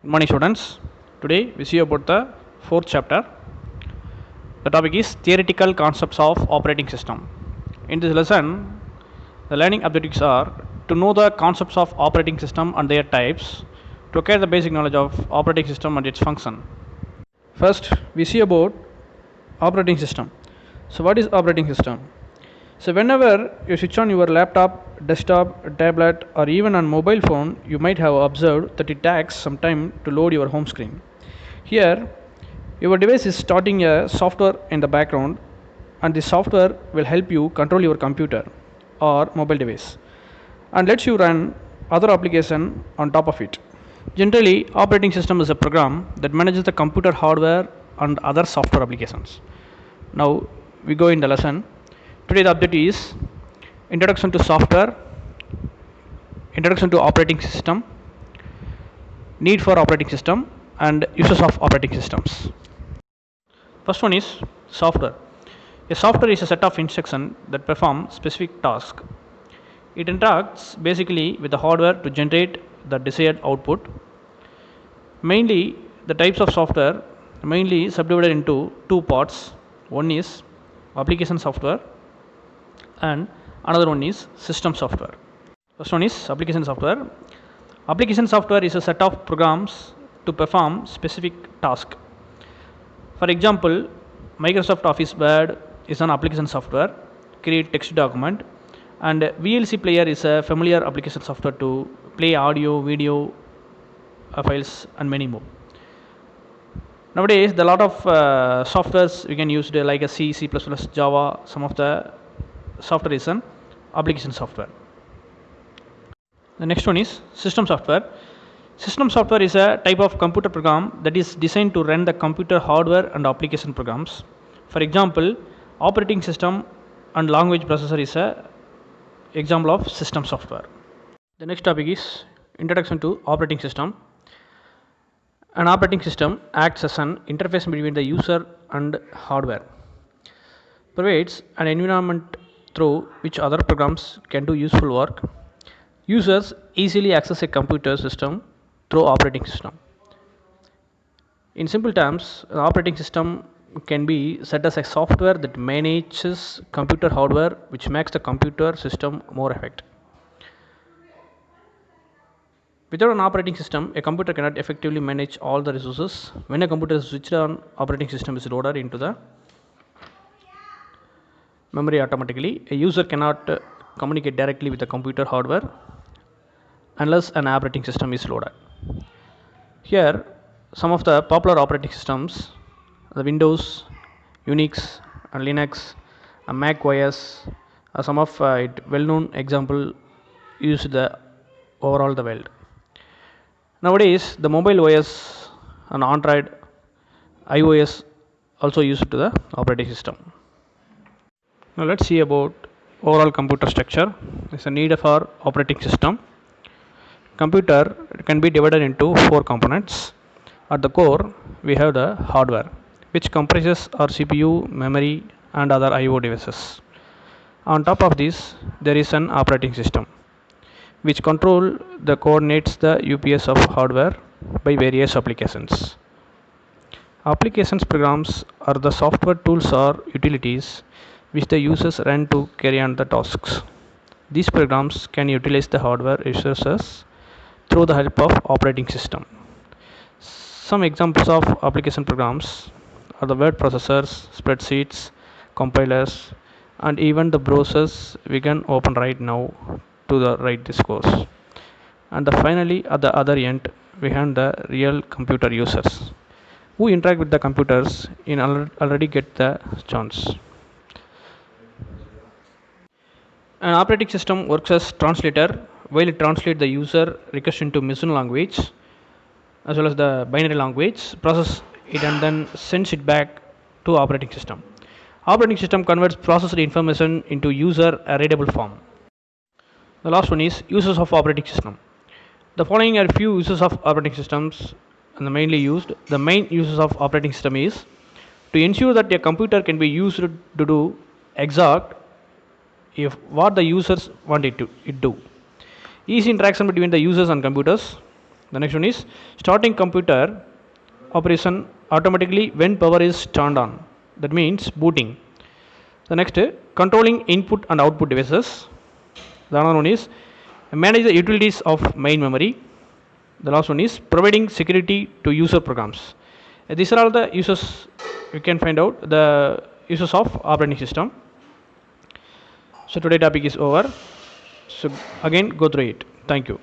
Good morning, students. Today we see about the fourth chapter. The topic is theoretical concepts of operating system. In this lesson, the learning objectives are to know the concepts of operating system and their types, to acquire the basic knowledge of operating system and its function. First, we see about operating system. So, what is operating system? So, whenever you switch on your laptop, desktop, tablet, or even on mobile phone, you might have observed that it takes some time to load your home screen. Here, your device is starting a software in the background, and the software will help you control your computer or mobile device and lets you run other application on top of it. Generally, operating system is a program that manages the computer hardware and other software applications. Now we go in the lesson. Today the objective is introduction to software, introduction to operating system, need for operating system, and uses of operating systems. First one is software. A software is a set of instructions that perform specific task. It interacts basically with the hardware to generate the desired output. Mainly, the types of software mainly subdivided into two parts. One is application software and another one is system software. First one is application software. Application software is a set of programs to perform specific task. For example, Microsoft Office Word is an application software, create text document, and VLC player is a familiar application software to play audio, video files and many more. Nowadays, the lot of softwares we can use like a C, C++, Java. Some of the software is an application software. The next one is system software. System software is a type of computer program that is designed to run the computer hardware and application programs. For example, operating system and language processor is a example of system software. The next topic is introduction to operating system. An operating system acts as an interface between the user and hardware, provides an environment through which other programs can do useful work. Users easily access a computer system through operating system. In simple terms, an operating system can be set as a software that manages computer hardware, which makes the computer system more effective. Without an operating system, a computer cannot effectively manage all the resources. When a computer is switched on, operating system is loaded into the memory automatically. A user cannot communicate directly with the computer hardware unless an operating system is loaded. Here, some of the popular operating systems, the Windows, Unix, and Linux, and Mac OS, are some of it well-known example used the overall the world. Nowadays, the mobile OS and Android, iOS also used to the operating system. Now let's see about overall computer structure. It's a need for operating system. Computer can be divided into four components. At the core, we have the hardware, which comprises our CPU, memory, and other I/O devices. On top of this, there is an operating system, which control the coordinates the UPS of hardware by various applications. Applications programs are the software tools or utilities which the users run to carry on the tasks. These programs can utilize the hardware resources through the help of operating system. Some examples of application programs are the word processors, spreadsheets, compilers, and even the browsers we can open right now to the write this course. And finally, at the other end, we have the real computer users who interact with the computers in already get the chance. An operating system works as translator while it translates the user request into machine language as well as the binary language, process it and then sends it back to operating system. Operating system converts processed information into user readable form. The last one is uses of operating system. The following are few uses of operating systems and the mainly used. The main uses of operating system is to ensure that a computer can be used to do exact if what the users want it to do. Easy interaction between the users and computers. The next one is starting computer operation automatically when power is turned on. That means booting. The next, controlling input and output devices. The another one is manage the utilities of main memory. The last one is providing security to user programs. These are all the uses you can find out the uses of operating system. So today topic is over. So again go through it. Thank you.